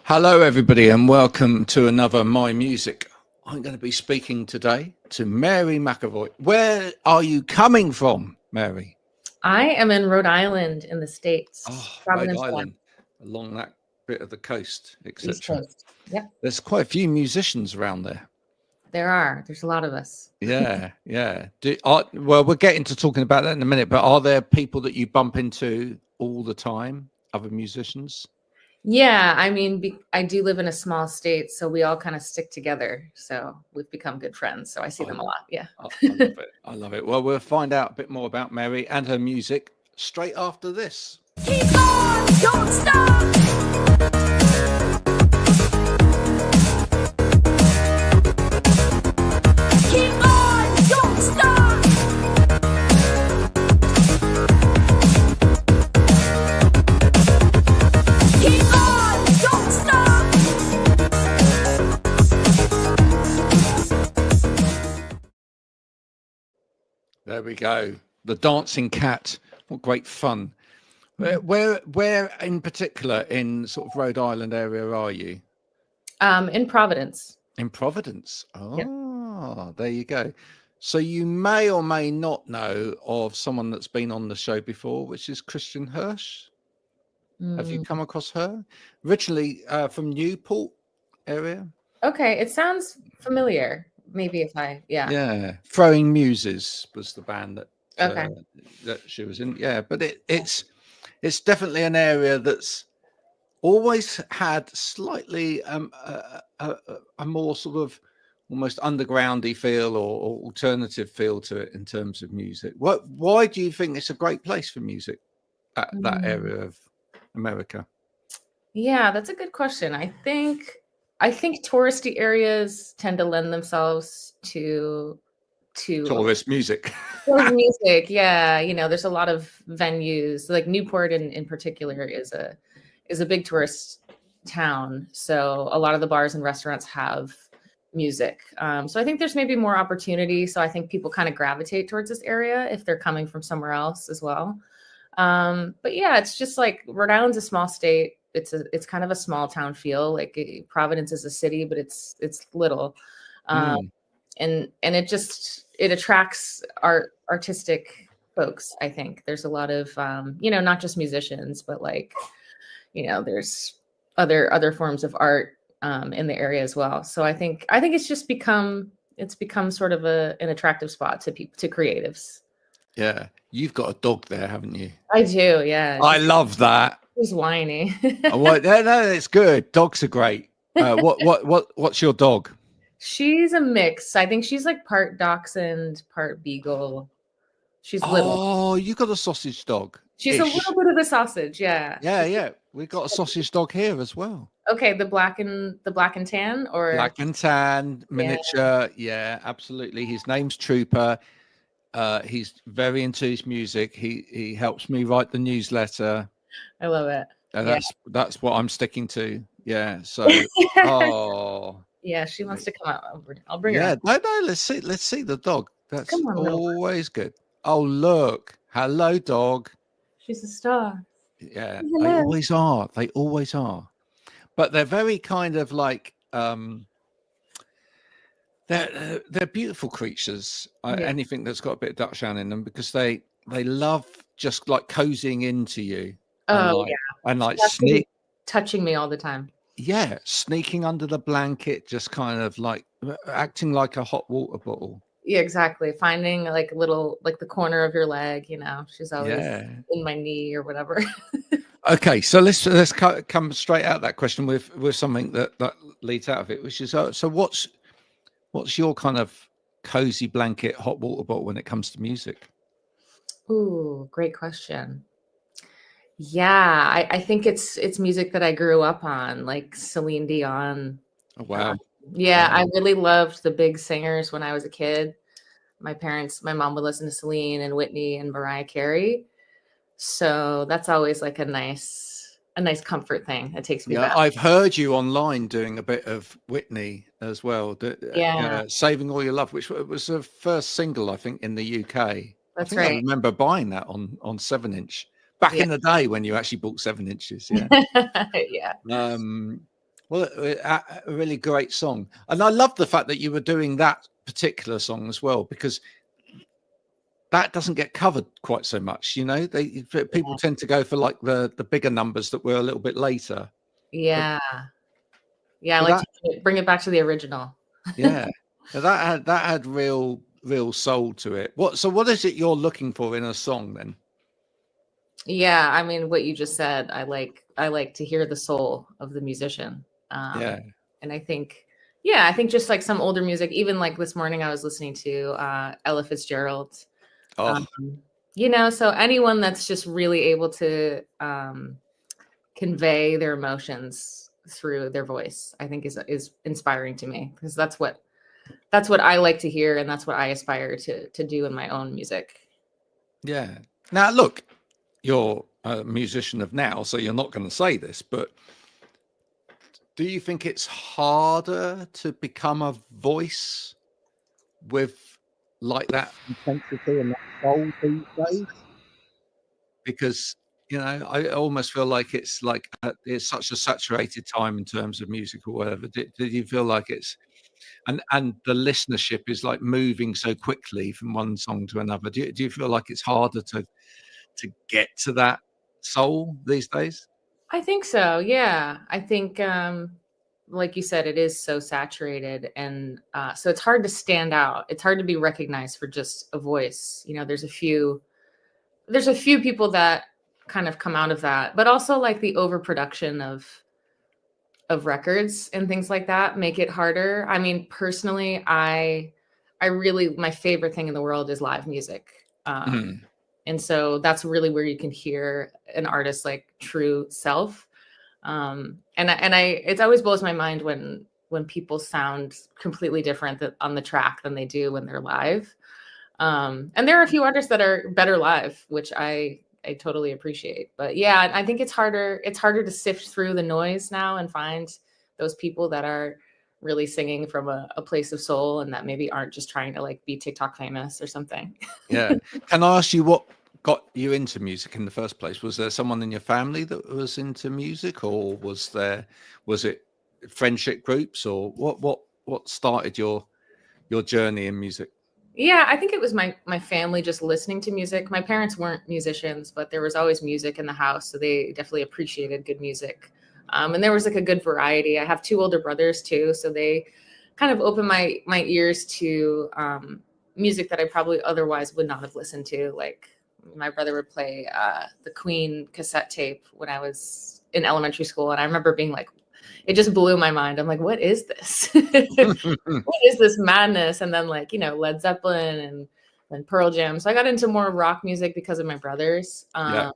Hello, everybody, and welcome to another My Music. I'm going to be speaking today to Mary McAvoy. Where are you coming from, Mary? I am in Rhode Island in the States. Oh, Rhode Providence, Island, along that bit of the coast, East etc. Coast. Yep, There's quite a few musicians around there. there are. There's a lot of us. Yeah. Well, we'll get into talking about that in a minute, but are there people that you bump into all the time, other musicians? Yeah, I mean, I do live in a small state, so we all kind of stick together. So we've become good friends. So I see them a lot. Yeah. I love it. I love it. Well, we'll find out a bit more about Mary and her music straight after this. Keep on, don't stop. Keep on, don't stop. Keep on, don't stop. There we go. The Dancing Cat. What great fun. Where in particular in sort of Rhode Island area are you? In Providence. In Providence. Oh, Yep. there you go. So you may or may not know of someone that's been on the show before, which is Christian Hirsch. Have you come across her? Originally from Newport area. Okay, it sounds familiar. Maybe if Yeah. Throwing Muses was the band that Okay. that she was in. Yeah, but it's definitely an area that's always had slightly a more sort of almost undergroundy feel or alternative feel to it in terms of music. Why do you think it's a great place for music, that area of America? Yeah, that's a good question. I think touristy areas tend to lend themselves to Tourist music. tourist music. Yeah, there's a lot of venues. Like Newport in particular is a big tourist town. So a lot of the bars and restaurants have music. So I think there's maybe more opportunity. So I think people kind of gravitate towards this area if they're coming from somewhere else as well. But yeah, it's just like Rhode Island's a small state. It's kind of a small town feel. Like Providence is a city, but it's little. And it attracts artistic folks. I think there's a lot of not just musicians, but like there's other forms of art in the area as well. So I think it's become sort of an attractive spot to creatives. Yeah, you've got a dog there, haven't you? I do. Yeah, I love that. she's whiny. No, it's good. Dogs are great. What's your dog? She's a mix. I think she's like part dachshund, part beagle. She's little. Oh, you got a sausage dog. She's a little bit of a sausage. Yeah. Yeah. We got a sausage dog here as well. Okay, the black and tan, or Black and tan, miniature. Yeah, absolutely. His name's Trooper. He's very into his music. He helps me write the newsletter. I love it. And that's what I'm sticking to. Yeah. So yeah, she wants to come out. I'll bring her. Yeah, no, let's see the dog. That's always good. Oh, look. Hello, dog. She's a star. Yeah, they always are. They always are. But they're very kind of like they're beautiful creatures. Anything that's got a bit of Dachshund in them, because they love just like cozying into you. And like touching me all the time. Yeah, sneaking under the blanket, just kind of like acting like a hot water bottle. Yeah, exactly. Finding like the corner of your leg. She's always in my knee or whatever. Okay, so let's come straight out that question with something that leads out of it, which is so what's your kind of cozy blanket hot water bottle when it comes to music? Ooh, great question. Yeah, I think it's music that I grew up on, like Celine, Dion. Oh, wow. Yeah, I really loved the big singers when I was a kid. My mom would listen to Celine and Whitney and Mariah Carey. So that's always like a nice comfort thing. It takes me back. I've heard you online doing a bit of Whitney as well. Saving All Your Love, which was the first single, I think, in the UK. That's right. I remember buying that on 7-inch back in the day when you actually bought 7 inches. Yeah. Yeah. Well, a really great song. And I love the fact that you were doing that particular song as well, because that doesn't get covered quite so much. You know, people tend to go for like the bigger numbers that were a little bit later. Yeah. Yeah, I But like to bring it back to the original. yeah, that had real soul to it. What is it you're looking for in a song then? Yeah, I mean, what you just said, I like to hear the soul of the musician. Yeah. And I think just like some older music, even like this morning I was listening to Ella Fitzgerald. Oh, You know, so anyone that's just really able to convey their emotions through their voice, I think is inspiring to me, because that's what I like to hear, and that's what I aspire to do in my own music. yeah. Now look, you're a musician of now, so you're not going to say this, but do you think it's harder to become a voice with like that intensity and that soul these days? Because I almost feel like it's such a saturated time in terms of music or whatever. Did you feel like it's and the listenership is like moving so quickly from one song to another? Do you feel like it's harder to get to that soul these days? I think so. Yeah. I think, like you said, it is so saturated. And so it's hard to stand out. It's hard to be recognized for just a voice. You know, there's a few people that kind of come out of that, but also like the overproduction of records and things like that make it harder. I mean, personally, I really, my favorite thing in the world is live music. And so that's really where you can hear an artist's like true self. And it always blows my mind when people sound completely different on the track than they do when they're live. And there are a few artists that are better live, which I totally appreciate. But yeah, I think it's harder to sift through the noise now and find those people that are really singing from a place of soul, and that maybe aren't just trying to like be TikTok famous or something. Yeah. Can I ask you what got you into music in the first place? Was there someone in your family that was into music, or was it friendship groups, or what started your journey in music? Yeah, I think it was my family just listening to music. My parents weren't musicians, but there was always music in the house, so they definitely appreciated good music. And there was like a good variety. I have two older brothers too, so they kind of opened my ears to music that I probably otherwise would not have listened to. Like my brother would play the Queen cassette tape when I was in elementary school, and I remember being like, it just blew my mind. I'm like, what is this? What is this madness? And then like, Led Zeppelin and Pearl Jam. So I got into more rock music because of my brothers. Yeah.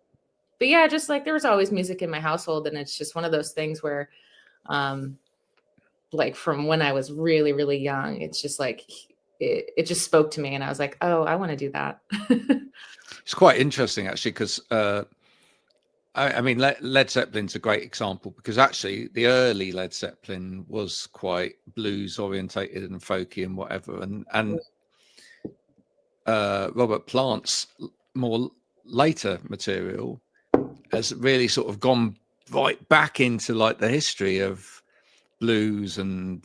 But yeah, just like there was always music in my household. And it's just one of those things where like from when I was really, really young, it's just like, it just spoke to me. And I was like, oh, I want to do that. It's quite interesting actually, because I mean, Led Zeppelin's a great example, because actually the early Led Zeppelin was quite blues orientated and folky and whatever, and Robert Plant's more later material has really sort of gone right back into like the history of blues and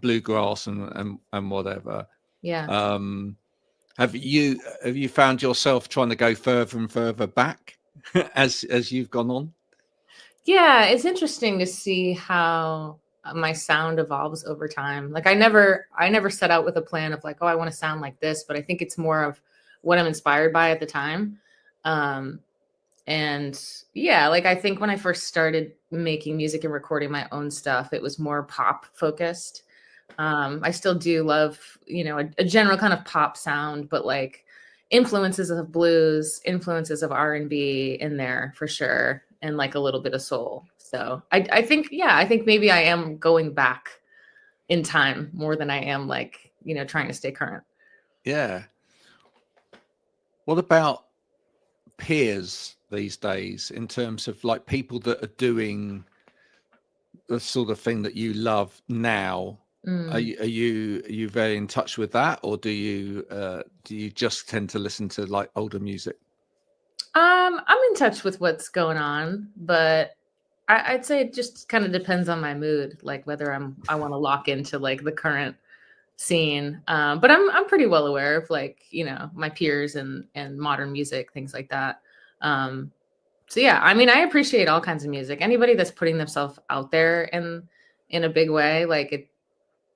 bluegrass and whatever. Yeah. Have you found yourself trying to go further and further back as you've gone on? Yeah, it's interesting to see how my sound evolves over time. Like I never set out with a plan of like, oh, I want to sound like this, but I think it's more of what I'm inspired by at the time. And yeah, like I think when I first started making music and recording my own stuff, it was more pop focused. I still do love, a general kind of pop sound, but like influences of blues, influences of R&B in there for sure, and like a little bit of soul. So I think maybe I am going back in time more than I am like, trying to stay current. Yeah. What about peers these days in terms of like people that are doing the sort of thing that you love now? Are you very in touch with that, or do you just tend to listen to like older music? I'm in touch with what's going on, but I'd say it just kind of depends on my mood, like whether I want to lock into like the current scene. But I'm pretty well aware of like, you know, my peers and modern music, things like that. So yeah, I mean, I appreciate all kinds of music. Anybody that's putting themselves out there in a big way, like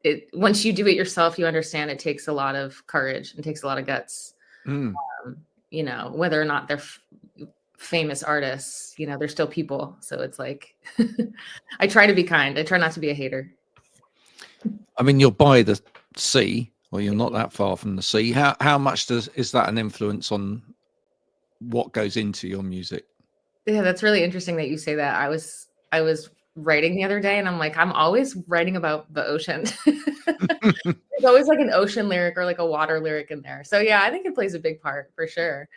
it once you do it yourself, you understand it takes a lot of courage and takes a lot of guts. Mm. You know, whether or not they're famous artists, you know, they're still people. So it's like, I try to be kind. I try not to be a hater. I mean, you're by the sea, or you're not that far from the sea. How much is that an influence on what goes into your music? Yeah, that's really interesting that you say that. I was writing the other day, and I'm like, I'm always writing about the ocean. There's always like an ocean lyric or like a water lyric in there. So yeah, I think it plays a big part for sure.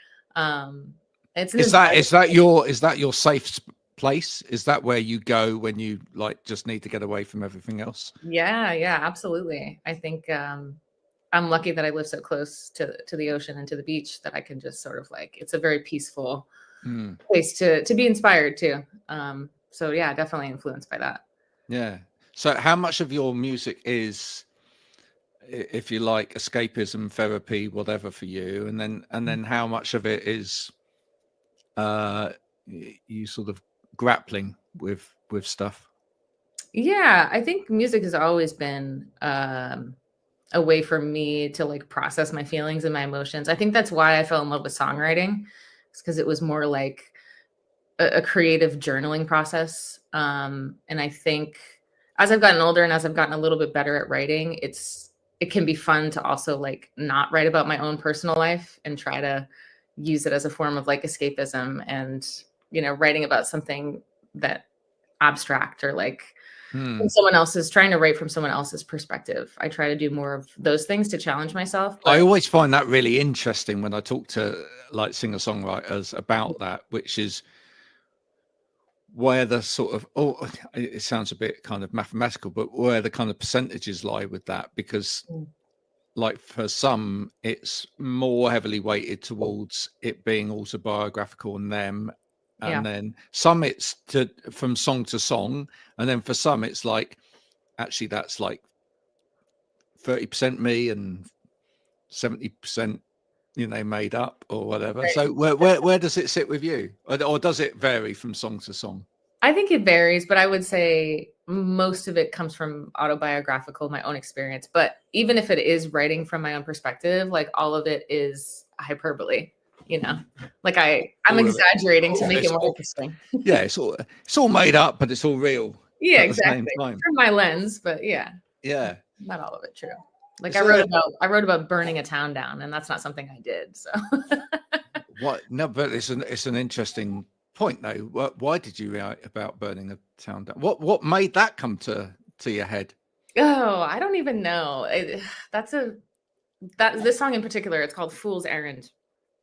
Is that your safe place? Is that where you go when you like just need to get away from everything else? Yeah, absolutely. I think I'm lucky that I live so close to the ocean and to the beach that I can just sort of like, it's a very peaceful place to be inspired too. So yeah, definitely influenced by that. Yeah. So how much of your music is, if you like, escapism, therapy, whatever for you, and then how much of it is you sort of grappling with stuff? Yeah, I think music has always been a way for me to like process my feelings and my emotions. I think that's why I fell in love with songwriting. It's because it was more like a creative journaling process. And I think as I've gotten older and as I've gotten a little bit better at writing, it can be fun to also like not write about my own personal life and try to use it as a form of like escapism and, you know, writing about something that abstract or like from someone else's, trying to write from someone else's perspective. I try to do more of those things to challenge myself. I always find that really interesting when I talk to like singer-songwriters about that, which is where the sort of, it sounds a bit kind of mathematical, but where the kind of percentages lie with that, because like for some, it's more heavily weighted towards it being autobiographical on them. And then some it's from song to song. And then for some, it's like, actually, that's like 30% me and 70%, you know, made up or whatever. Right. So where does it sit with you? Or does it vary from song to song? I think it varies, but I would say most of it comes from autobiographical, my own experience. But even if it is writing from my own perspective, like all of it is hyperbole. You know, like I'm exaggerating to make it more interesting. Yeah, it's all made up, but it's all real. Yeah, exactly. From my lens, but yeah, not all of it true. Like I wrote about burning a town down, and that's not something I did. So what? No, but it's an interesting point though. Why did you write about burning a town down? What made that come to your head? Oh, I don't even know. This song in particular, it's called "Fool's Errand."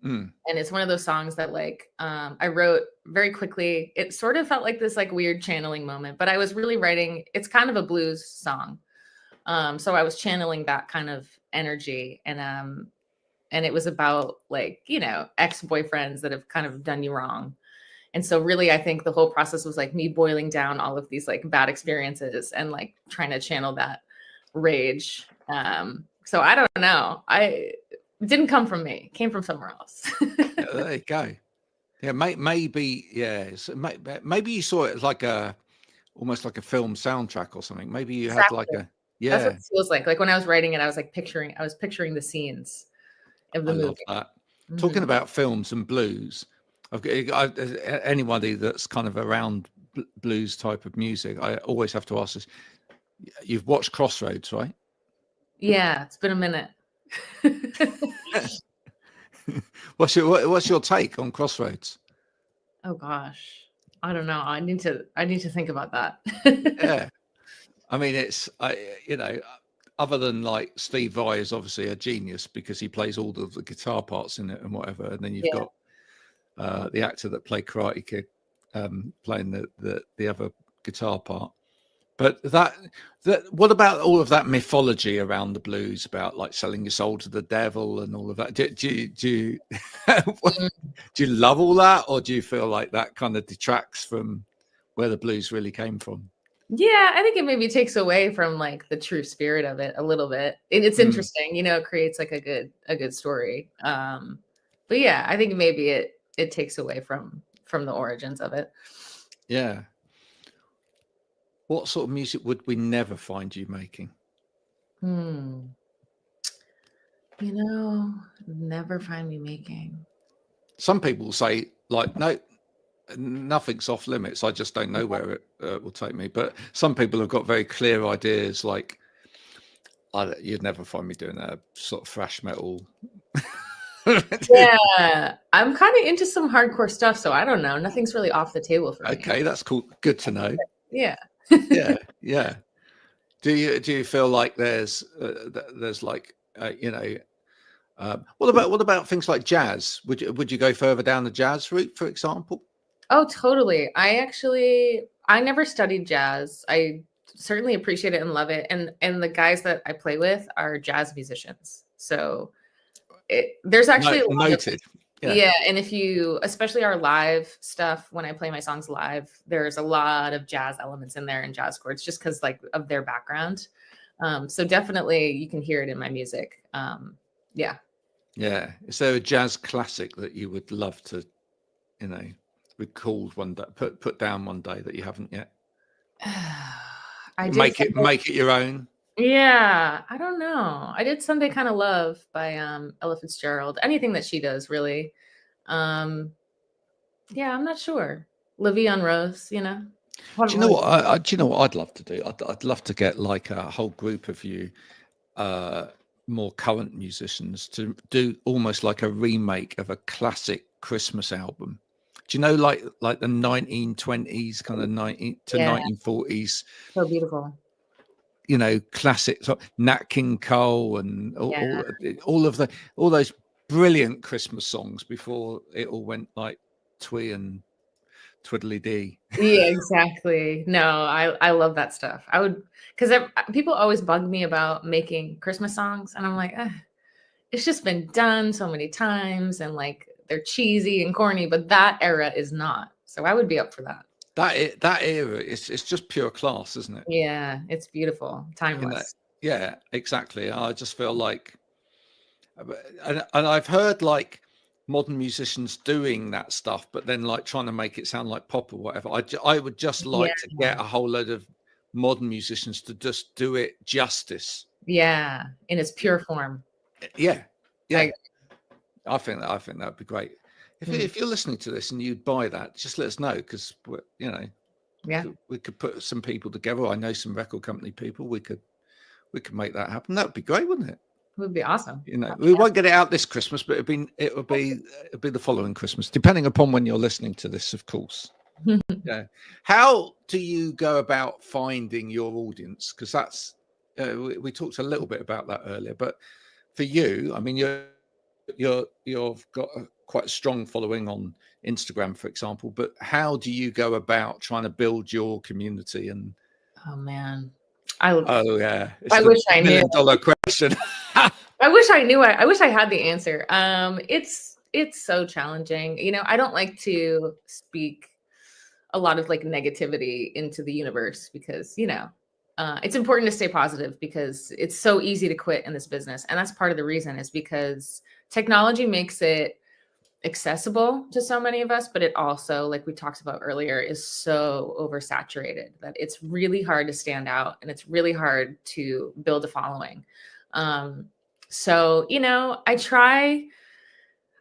And it's one of those songs that like I wrote very quickly. It sort of felt like this like weird channeling moment, but I was really writing, it's kind of a blues song. So I was channeling that kind of energy, and it was about like, you know, ex-boyfriends that have kind of done you wrong. And so really I think the whole process was like me boiling down all of these like bad experiences and like trying to channel that rage. So I don't know. It didn't come from me. It came from somewhere else. There you go. Yeah, maybe. Yeah, maybe you saw it as like almost like a film soundtrack or something. maybe you had like a That's what it feels like. Like when I was writing it, I was picturing the scenes of the movie. Love that. Talking about films and blues, anybody that's kind of around blues type of music, I always have to ask this. You've watched Crossroads, right? Yeah, it's been a minute. What's your take on Crossroads? Oh gosh, I don't know. I need to think about that. Yeah, I mean, you know, other than like Steve Vai is obviously a genius because he plays all of the guitar parts in it and whatever, and then you've got the actor that played Karate Kid playing the other guitar part. But what about all of that mythology around the blues about like selling your soul to the devil and all of that? Do you love all that, or do you feel like that kind of detracts from where the blues really came from. Yeah, I think it maybe takes away from like the true spirit of it a little bit. It's Mm. interesting, it creates like a good story. But yeah, I think maybe it takes away from the origins of it. Yeah. What sort of music would we never find you making? Never find me making. Some people say like, no, nothing's off limits. I just don't know where it will take me. But some people have got very clear ideas, like, you'd never find me doing a sort of thrash metal. Yeah, I'm kind of into some hardcore stuff, so I don't know. Nothing's really off the table for me. Okay, that's cool. Good to know. Yeah. Yeah. Do you feel like there's like what about things like jazz? Would you go further down the jazz route, for example? Oh, totally. I never studied jazz. I certainly appreciate it and love it. And the guys that I play with are jazz musicians. So there's actually a lot of, noted. yeah. And especially our live stuff, when I play my songs live, there's a lot of jazz elements in there and jazz chords, just because like of their background. So definitely you can hear it in my music. Yeah. Yeah. Is there a jazz classic that you would love to, record one day, put down one day that you haven't yet? Make it your own. Yeah, I don't know. I did Sunday Kind of Love by Ella Fitzgerald. Anything that she does, really. Yeah, I'm not sure. Le'Veon Rose, Do you know what? Do you know what I'd love to do? I'd love to get like a whole group of you, more current musicians, to do almost like a remake of a classic Christmas album. Do you know, like the 1920s, kind of 1940s? So beautiful. Classic, so Nat King Cole and all those brilliant Christmas songs before it all went like twee and twiddly dee. Yeah, exactly. No, I love that stuff. I would, because people always bug me about making Christmas songs, and I'm like, it's just been done so many times, and like they're cheesy and corny, but that era is not. So I would be up for that. That era, it's just pure class, isn't it? Yeah, it's beautiful, timeless. Yeah, exactly. I just feel like, and I've heard like modern musicians doing that stuff, but then like trying to make it sound like pop or whatever. I would just like to get a whole load of modern musicians to just do it justice. Yeah, in its pure form. Yeah. I think that'd be great. If you're listening to this and you'd buy that, just let us know, because we could put some people together. I know some record company people. We could make that happen. That would be great, wouldn't it? It would be awesome. We won't get it out this Christmas, but it would be the following Christmas, depending upon when you're listening to this, of course. Yeah. How do you go about finding your audience? Because that's we talked a little bit about that earlier, but for you, I mean, you've got quite a strong following on Instagram, for example, but how do you go about trying to build your community? And oh man, I wish I knew. $1 million question. I wish I knew. I wish I had the answer. It's so challenging. I don't like to speak a lot of like negativity into the universe, because it's important to stay positive, because it's so easy to quit in this business, and that's part of the reason, is because technology makes it accessible to so many of us, but it also, like we talked about earlier, is so oversaturated that it's really hard to stand out, and it's really hard to build a following. So I try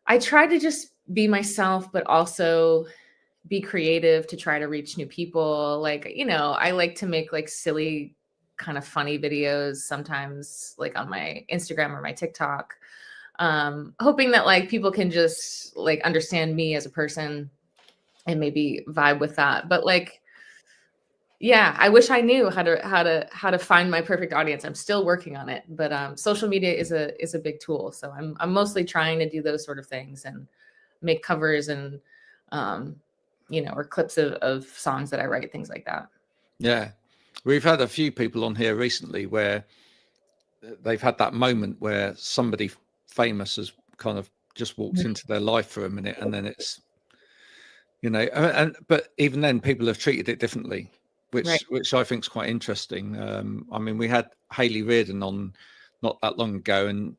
to just be myself, but also be creative to try to reach new people. Like, I like to make like silly kind of funny videos sometimes, like on my Instagram or my TikTok, hoping that like people can just like understand me as a person and maybe vibe with that. But like, yeah, I wish I knew how to find my perfect audience. I'm still working on it, but social media is a big tool. So I'm mostly trying to do those sort of things and make covers and or clips of songs that I write, things like that. Yeah, we've had a few people on here recently where they've had that moment where somebody famous has kind of just walked into their life for a minute, and then it's you know, but even then people have treated it differently, Right. which I think is quite interesting. I mean, we had Hayley Reardon on not that long ago, and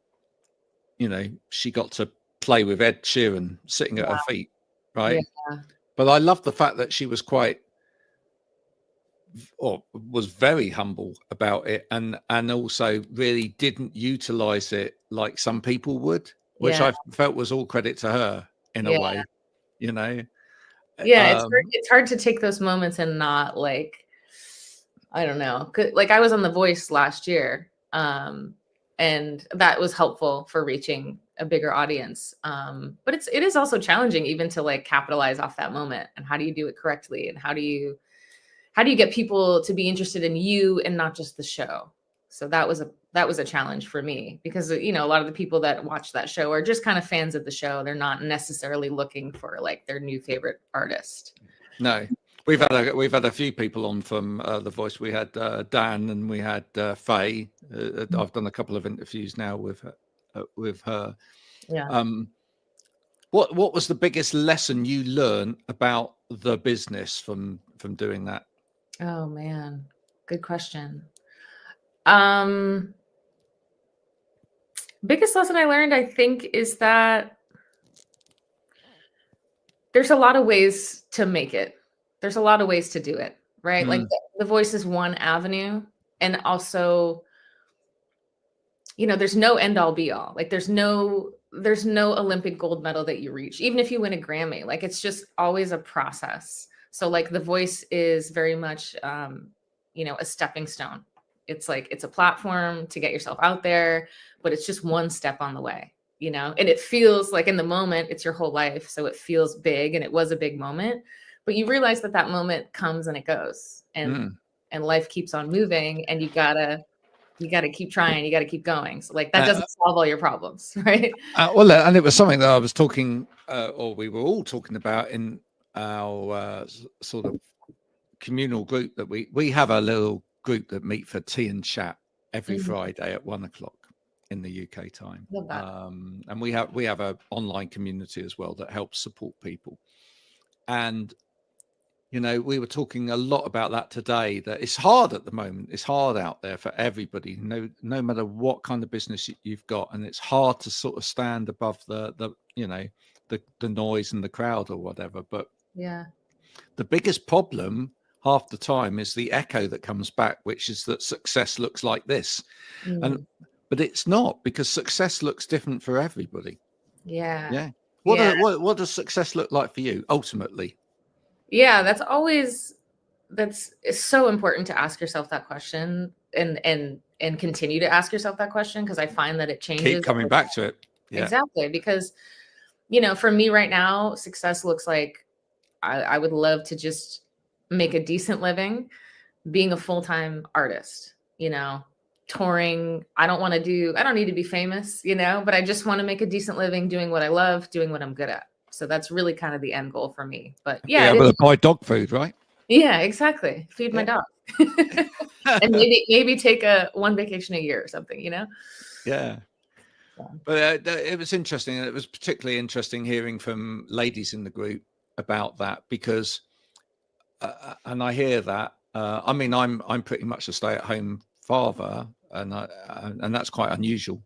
you know, she got to play with Ed Sheeran sitting at her feet, right? Yeah. But I love the fact that she was was very humble about it, and also really didn't utilize it like some people would, which Yeah. I felt was all credit to her in a Yeah. way, you know. Yeah, it's hard to take those moments and not like, I don't know. Like I was on The Voice last year, and that was helpful for reaching a bigger audience. But it is also challenging even to like capitalize off that moment. And how do you do it correctly? And how do you get people to be interested in you and not just the show? So that was a challenge for me, because you know, a lot of the people that watch that show are just kind of fans of the show. They're not necessarily looking for like their new favorite artist. No, we've had a few people on from The Voice. We had Dan, and we had Faye. I've done a couple of interviews now with her. Yeah. What was the biggest lesson you learned about the business from doing that? Oh man, good question. Biggest lesson I learned, I think, is that there's a lot of ways to make it. There's a lot of ways to do it, right? Like the Voice is one avenue, and also, you know, there's no end all be all. Like there's no Olympic gold medal that you reach, even if you win a Grammy. Like it's just always a process. So like The Voice is very much, you know, a stepping stone. It's like, it's a platform to get yourself out there, but it's just one step on the way, you know, and it feels like in the moment, it's your whole life. So it feels big, and it was a big moment, but you realize that that moment comes and it goes, and life keeps on moving, and you gotta keep trying. You gotta keep going. So like that doesn't solve all your problems, right? Well, and it was something that I was talking, or we were all talking about in our sort of communal group that we have a little group that meet for tea and chat every Friday at 1:00 in the UK time. Love that. And we have a online community as well that helps support people. And you know, we were talking a lot about that today, that it's hard at the moment. It's hard out there for everybody, no matter what kind of business you've got. And it's hard to sort of stand above the you know, the noise and the crowd or whatever. But yeah, the biggest problem half the time is the echo that comes back, which is that success looks like this. But it's not, because success looks different for everybody. Yeah. What does success look like for you ultimately? Yeah, it's so important to ask yourself that question, and continue to ask yourself that question, because I find that it changes. Keep coming back to it. Yeah. Exactly, because you know, for me right now, success looks like I would love to just make a decent living being a full-time artist, you know, touring. I don't need to be famous, you know, but I just want to make a decent living doing what I love, doing what I'm good at. So that's really kind of the end goal for me. But yeah, be able to buy dog food, right? Yeah, exactly. Feed my dog. And maybe take one vacation a year or something, you know? Yeah. But it was interesting. And it was particularly interesting hearing from ladies in the group about that, because, and I hear that, I mean, I'm pretty much a stay-at-home father, and that's quite unusual.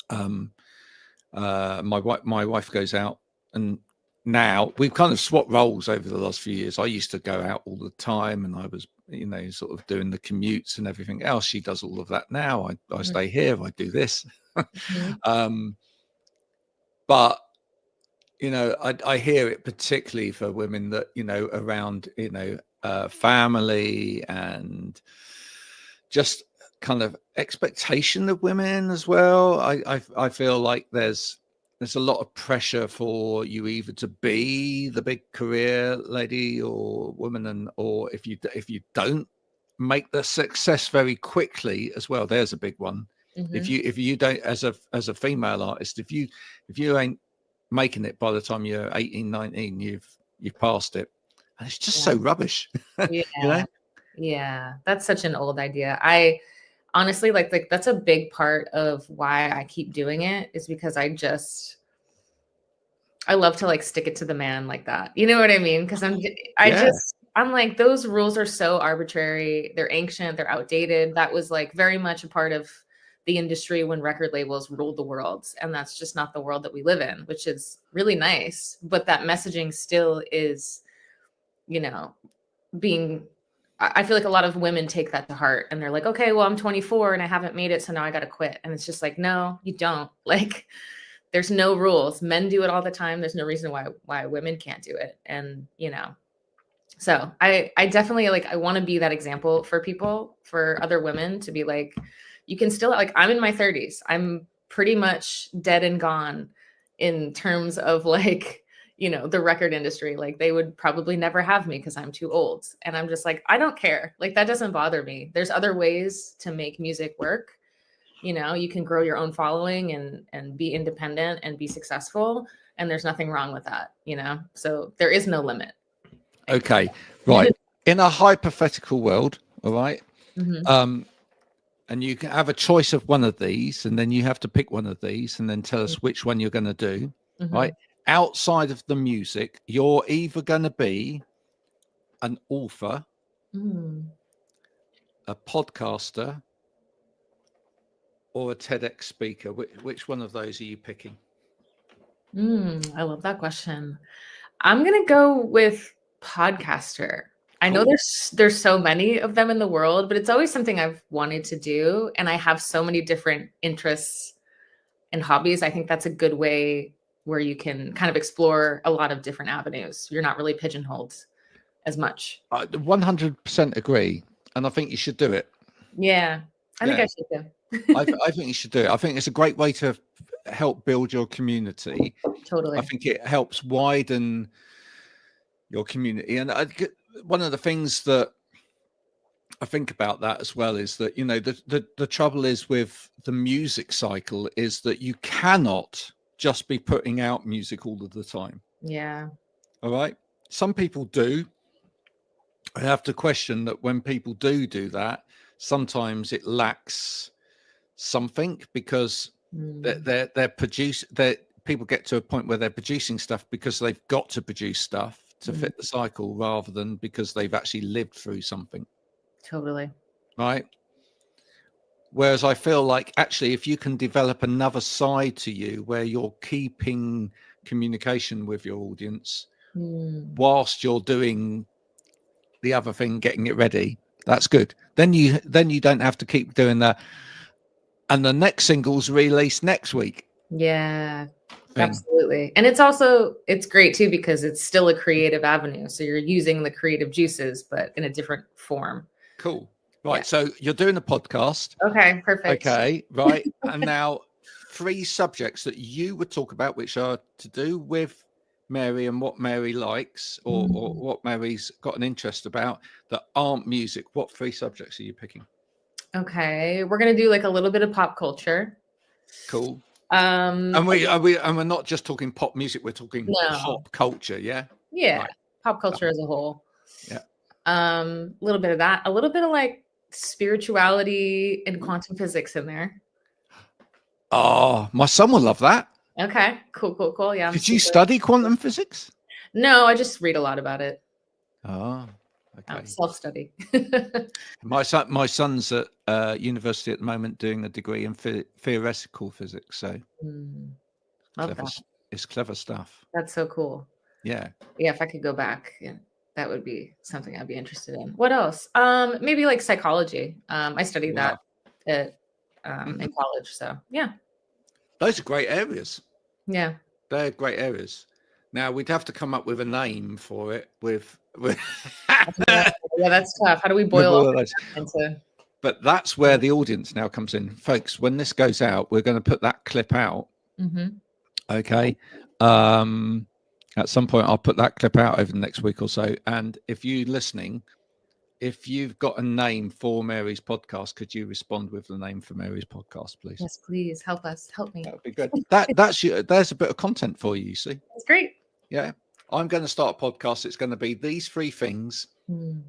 My wife goes out, and now we've kind of swapped roles over the last few years. I used to go out all the time, and I was, you know, sort of doing the commutes and everything else. She does all of that now. I stay here. I do this. But you know, I hear it particularly for women that, you know, around, you know, family and just kind of expectation of women as well. I feel like there's a lot of pressure for you either to be the big career lady or woman, or if you don't make the success very quickly as well, there's a big one. If you don't, as a female artist, if you ain't making it by the time you're 18, 19, you've passed it, and it's just so rubbish. Yeah. You know? Yeah, that's such an old idea. I honestly like that's a big part of why I keep doing it, is because I love to like stick it to the man like that. You know what I mean? Because Yeah. I'm like, those rules are so arbitrary. They're ancient. They're outdated. That was like very much a part of the industry when record labels ruled the world. And that's just not the world that we live in, which is really nice. But that messaging still is, you know, being, I feel like a lot of women take that to heart and they're like, okay, well, I'm 24 and I haven't made it. So now I got to quit. And it's just like, no, you don't. Like, there's no rules. Men do it all the time. There's no reason why women can't do it. And, you know, so I definitely like, I want to be that example for people, for other women to be like, you can still, like, I'm in my 30s. I'm pretty much dead and gone in terms of like, you know, the record industry. Like they would probably never have me because I'm too old. And I'm just like, I don't care. Like that doesn't bother me. There's other ways to make music work. You know, you can grow your own following and be independent and be successful. And there's nothing wrong with that, you know? So there is no limit. Okay. Right. In a hypothetical world, all right. Mhm. And you can have a choice of one of these, and then you have to pick one of these and then tell us which one you're going to do. Mhm. Right. Outside of the music, you're either going to be an author, Mm. a podcaster, or a TEDx speaker. Which one of those are you picking? I love that question. I'm going to go with podcaster. I know Cool. there's so many of them in the world, but it's always something I've wanted to do. And I have so many different interests and hobbies. I think that's a good way where you can kind of explore a lot of different avenues. You're not really pigeonholed as much. I 100% agree. And I think you should do it. Yeah, I think Yeah. I should too. I think you should do it. I think it's a great way to help build your community. Totally. I think it helps widen your community. And one of the things that I think about that as well is that, you know, the trouble is with the music cycle is that you cannot just be putting out music all of the time. Yeah. All right. Some people do. I have to question that when people do that, sometimes it lacks something because they're people get to a point where they're producing stuff because they've got to produce stuff to fit the cycle rather than because they've actually lived through something. Totally. Right. Whereas I feel like actually if you can develop another side to you where you're keeping communication with your audience whilst you're doing the other thing, getting it ready, that's good. Then you don't have to keep doing that. And the next single's released next week. Yeah, thing. absolutely. And it's great too, because it's still a creative avenue. So you're using the creative juices, but in a different form. Cool. Right. Yeah. So you're doing a podcast. Okay, perfect. Okay. Right. And now 3 subjects that you would talk about, which are to do with Mary and what Mary likes or what Mary's got an interest about that aren't music. What 3 subjects are you picking? Okay. We're going to do like a little bit of pop culture. Cool. And we're not just talking pop music, we're talking pop culture, yeah? Yeah. Right. Pop culture as a whole. Yeah. A little bit of that, a little bit of like spirituality and quantum physics in there. Oh, my son will love that. Okay. Cool. Yeah. Did you study quantum physics? No, I just read a lot about it. Oh, okay. Self-study. My son's at university at the moment doing a degree in theoretical physics. So Love that. It's clever stuff. That's so cool. Yeah. Yeah. If I could go back, that would be something I'd be interested in. What else? Maybe like psychology. I studied that at in college. So yeah. Those are great areas. Yeah. They're great areas. Now we'd have to come up with a name for it with Yeah, that's tough. How do we boil up into? But that's where the audience now comes in, folks. When this goes out, we're going to put that clip out. Okay. At some point, I'll put that clip out over the next week or so. And if you're listening, if you've got a name for Mary's podcast, could you respond with the name for Mary's podcast, please? Yes, please. Help us. Help me. That would be good. There's a bit of content for you see? That's great. Yeah. I'm going to start a podcast. It's going to be these 3 things and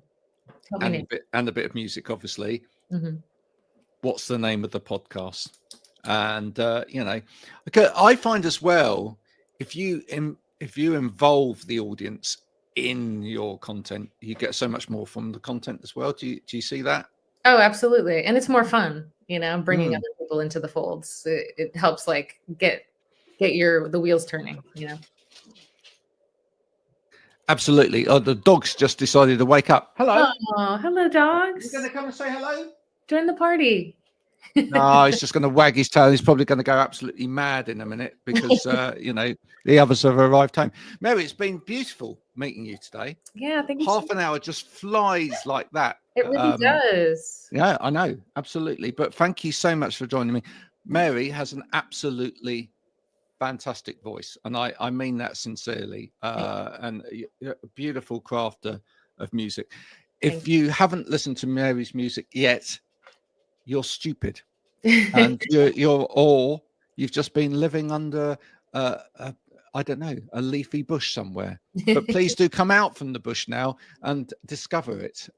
a bit of music, obviously. What's the name of the podcast? And, I find as well, if you if you involve the audience in your content, you get so much more from the content as well. Do you see that? Oh, absolutely. And it's more fun, you know, bringing Mm. other people into the folds. It helps like get the wheels turning, you know. Absolutely. Oh, the dog's just decided to wake up. Hello. Oh, hello, You dogs. going to come and say hello? Join the party. No, he's just going to wag his tail. He's probably going to go absolutely mad in a minute because, you know, the others have arrived home. Mary, it's been beautiful meeting you today. Yeah, thank you. Half an hour just flies like that. It really does. Yeah, I know. Absolutely. But thank you so much for joining me. Mary has an absolutely fantastic voice, and I mean that sincerely. And a beautiful crafter of music. If you haven't listened to Mary's music yet, you're stupid, and you've just been living under I don't know, a leafy bush somewhere. But please do come out from the bush now and discover it.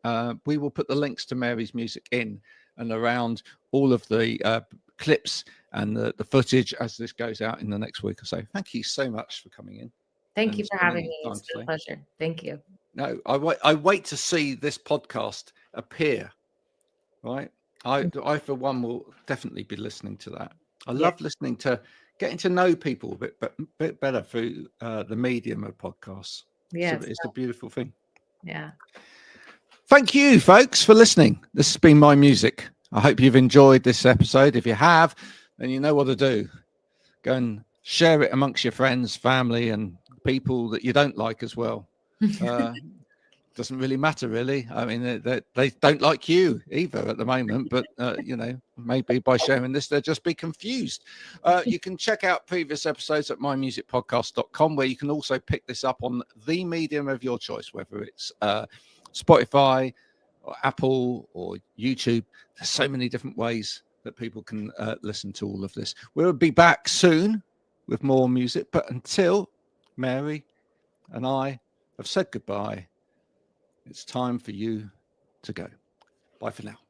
We will put the links to Mary's music in and around all of the clips and the footage as this goes out in the next week or so. Thank you so much for coming in. Thank you for having me. It's been a pleasure. Thank you. No, I wait to see this podcast appear. Right. I for one will definitely be listening to that. I love listening to getting to know people a bit better through the medium of podcasts. Yeah, it's a beautiful thing. Yeah. Thank you, folks, for listening. This has been My Music. I hope you've enjoyed this episode. If you have, then you know what to do. Go and share it amongst your friends, family, and people that you don't like as well. Doesn't really matter, really. I mean, they don't like you either at the moment, but you know, maybe by sharing this, they'll just be confused. You can check out previous episodes at mymusicpodcast.com, where you can also pick this up on the medium of your choice, whether it's Spotify or Apple or YouTube. There's so many different ways that people can listen to all of this. We'll be back soon with more music, but until Mary and I have said goodbye, it's time for you to go. Bye for now.